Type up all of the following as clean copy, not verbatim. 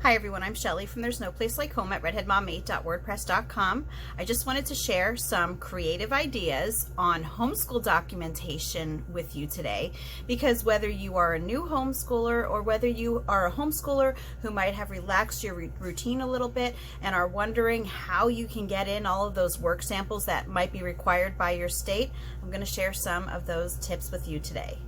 Hi everyone, I'm Shelly from There's No Place Like Home at redheadmom8.wordpress.com. I just wanted to share some creative ideas on homeschool documentation with you today, because whether you are a new homeschooler or whether you are a homeschooler who might have relaxed your routine a little bit and are wondering how you can get in all of those work samples that might be required by your state, I'm going to share some of those tips with you today.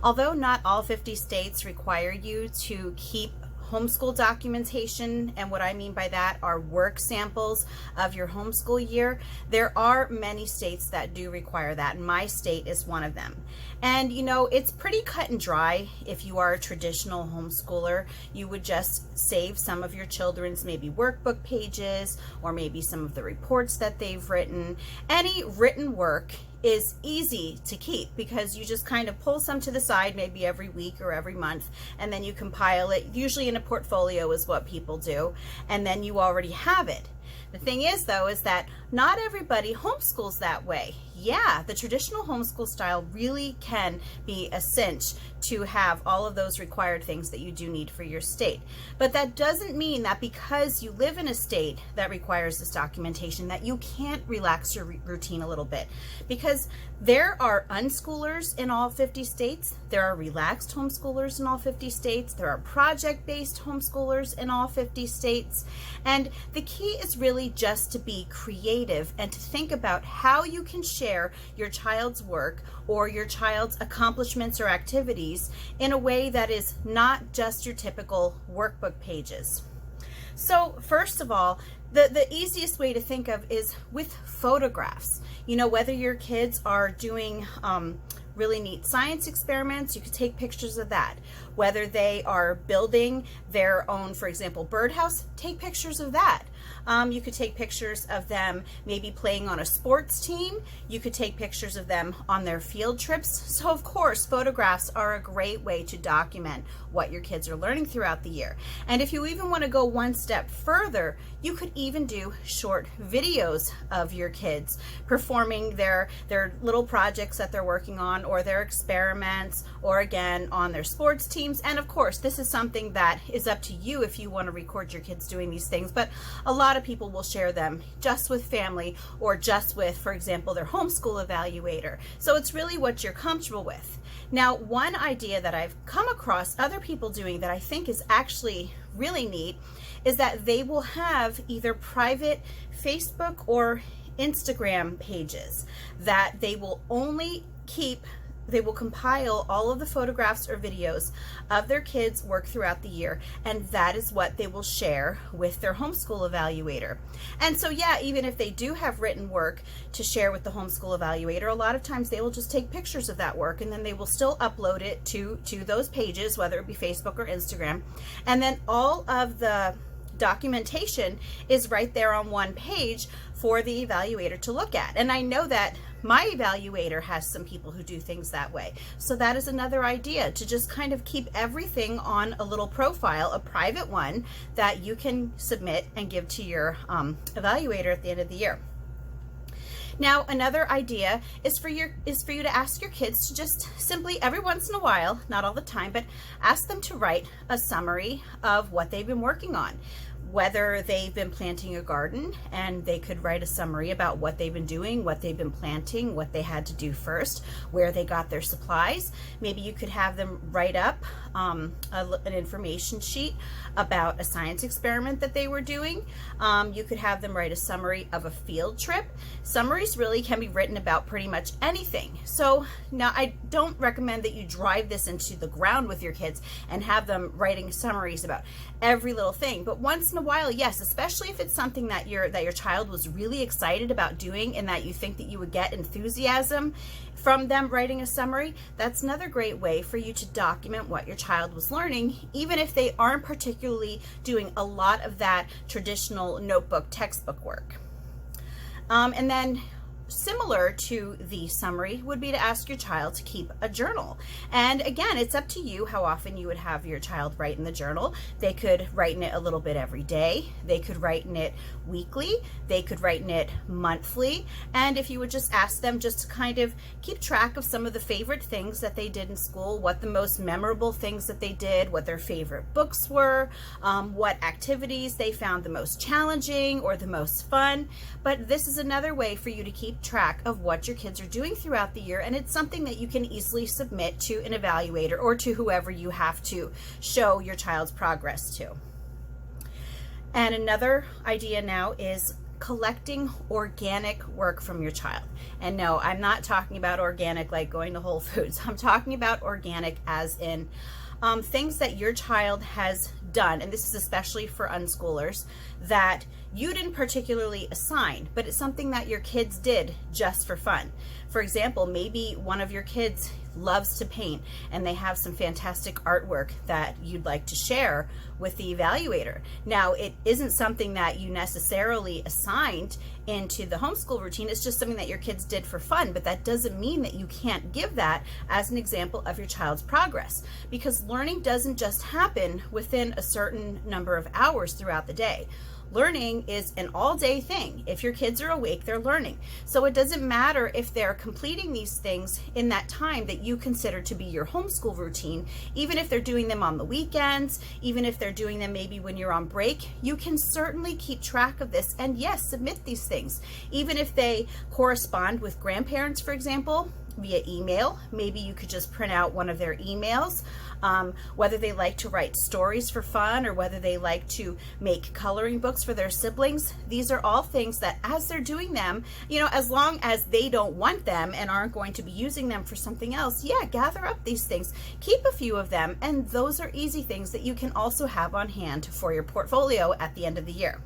Although not all 50 states require you to keep homeschool documentation, and what I mean by that are work samples of your homeschool year, there are many states that do require that, and my state is one of them. And you know, it's pretty cut and dry. If you are a traditional homeschooler, you would just save some of your children's maybe workbook pages or maybe some of the reports that they've written. Any written work is easy to keep because you just kind of pull some to the side maybe every week or every month, and then you compile it, usually in a portfolio is what people do, and then you already have it. The thing is though, is that not everybody homeschools that way. Yeah, the traditional homeschool style really can be a cinch to have all of those required things that you do need for your state. But that doesn't mean that because you live in a state that requires this documentation that you can't relax your routine a little bit. Because there are unschoolers in all 50 states, there are relaxed homeschoolers in all 50 states, there are project-based homeschoolers in all 50 states, and the key is really just to be creative and to think about how you can share your child's work or your child's accomplishments or activities in a way that is not just your typical workbook pages. So first of all, the easiest way to think of is with photographs. You know, whether your kids are doing really neat science experiments, you could take pictures of that. Whether they are building their own, for example, birdhouse, take pictures of that. You could take pictures of them maybe playing on a sports team. You could take pictures of them on their field trips. So of course, photographs are a great way to document what your kids are learning throughout the year. And if you even want to go one step further, you could even do short videos of your kids performing their little projects that they're working on, or their experiments, or again on their sports teams. And of course, this is something that is up to you if you want to record your kids doing these things, but a lot of people will share them just with family or just with, for example, their homeschool evaluator. So it's really what you're comfortable with. Now, one idea that I've come across other people doing that I think is actually really neat is that they will have either private Facebook or Instagram pages that they will only keep. They will compile all of the photographs or videos of their kids' work throughout the year, and that is what they will share with their homeschool evaluator. And so yeah, even if they do have written work to share with the homeschool evaluator, a lot of times they will just take pictures of that work, and then they will still upload it to those pages, whether it be Facebook or Instagram. And then all of the documentation is right there on one page for the evaluator to look at. And I know that my evaluator has some people who do things that way. So that is another idea, to just kind of keep everything on a little profile, a private one that you can submit and give to your evaluator at the end of the year. Now, another idea is for you to ask your kids to just simply, every once in a while, not all the time, but ask them to write a summary of what they've been working on. Whether they've been planting a garden, and they could write a summary about what they've been doing, what they've been planting, what they had to do first, where they got their supplies. Maybe you could have them write up an information sheet about a science experiment that they were doing. You could have them write a summary of a field trip. Summaries really can be written about pretty much anything. So now, I don't recommend that you drive this into the ground with your kids and have them writing summaries about every little thing, but once in a while, yes, especially if it's something that your child was really excited about doing and that you think that you would get enthusiasm from them writing a summary, that's another great way for you to document what your child was learning, even if they aren't particularly doing a lot of that traditional notebook textbook work. And then similar to the summary would be to ask your child to keep a journal. And again, it's up to you how often you would have your child write in the journal. They could write in it a little bit every day. They could write in it weekly. They could write in it monthly. And if you would just ask them just to kind of keep track of some of the favorite things that they did in school, what the most memorable things that they did, what their favorite books were, what activities they found the most challenging or the most fun. But this is another way for you to keep track of what your kids are doing throughout the year, and it's something that you can easily submit to an evaluator or to whoever you have to show your child's progress to. And another idea now is collecting organic work from your child. And no, I'm not talking about organic like going to Whole Foods. I'm talking about organic as in things that your child has done, and this is especially for unschoolers, that you didn't particularly assign, but it's something that your kids did just for fun. For example, maybe one of your kids loves to paint and they have some fantastic artwork that you'd like to share with the evaluator. Now, it isn't something that you necessarily assigned into the homeschool routine. It's just something that your kids did for fun, but that doesn't mean that you can't give that as an example of your child's progress, because learning doesn't just happen within a certain number of hours throughout the day. Learning is an all-day thing. If your kids are awake, they're learning. So it doesn't matter if they're completing these things in that time that you consider to be your homeschool routine. Even if they're doing them on the weekends, even if they're doing them maybe when you're on break, you can certainly keep track of this and yes, submit these things. Even if they correspond with grandparents, for example, via email. Maybe you could just print out one of their emails. Whether they like to write stories for fun or whether they like to make coloring books for their siblings, these are all things that as they're doing them, you know, as long as they don't want them and aren't going to be using them for something else, yeah, gather up these things, keep a few of them, and those are easy things that you can also have on hand for your portfolio at the end of the year.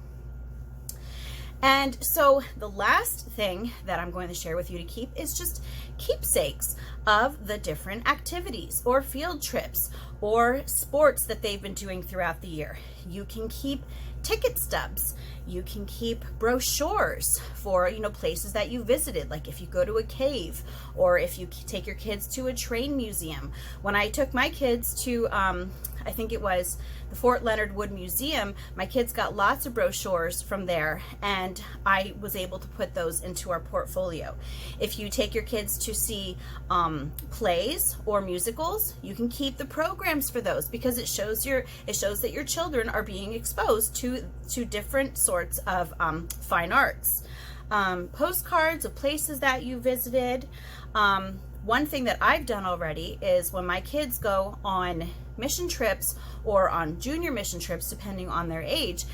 And so the last thing that I'm going to share with you to keep is just keepsakes of the different activities or field trips or sports that they've been doing throughout the year. You can keep ticket stubs. You can keep brochures for, you know, places that you visited, like if you go to a cave or if you take your kids to a train museum. When I took my kids to, I think it was the Fort Leonard Wood Museum, my kids got lots of brochures from there and I was able to put those into our portfolio. If you take your kids to see plays or musicals, you can keep the programs for those because it shows that your children are being exposed to different sorts of fine arts. Postcards of places that you visited. One thing that I've done already is when my kids go on mission trips or on junior mission trips, depending on their age,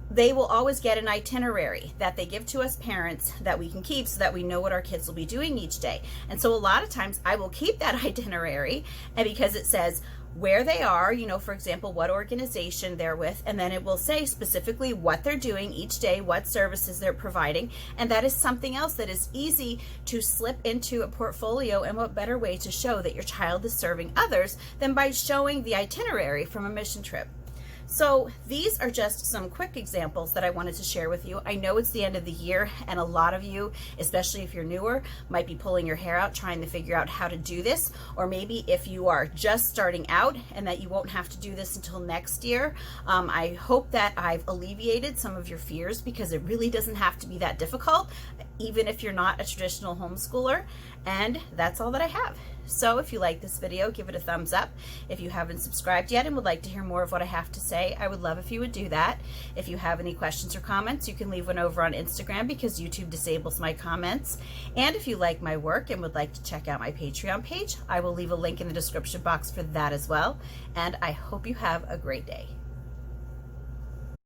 they will always get an itinerary that they give to us parents that we can keep so that we know what our kids will be doing each day. And so a lot of times I will keep that itinerary, and because it says where they are, you know, for example, what organization they're with, and then it will say specifically what they're doing each day, what services they're providing, and that is something else that is easy to slip into a portfolio. And what better way to show that your child is serving others than by showing the itinerary from a mission trip. So these are just some quick examples that I wanted to share with you. I know it's the end of the year and a lot of you, especially if you're newer, might be pulling your hair out trying to figure out how to do this. Or maybe if you are just starting out and that you won't have to do this until next year. I hope that I've alleviated some of your fears because it really doesn't have to be that difficult, even if you're not a traditional homeschooler. And that's all that I have. So if you like this video, give it a thumbs up. If you haven't subscribed yet and would like to hear more of what I have to say, I would love if you would do that. If you have any questions or comments, you can leave one over on Instagram because YouTube disables my comments. And if you like my work and would like to check out my Patreon page, I will leave a link in the description box for that as well. And I hope you have a great day.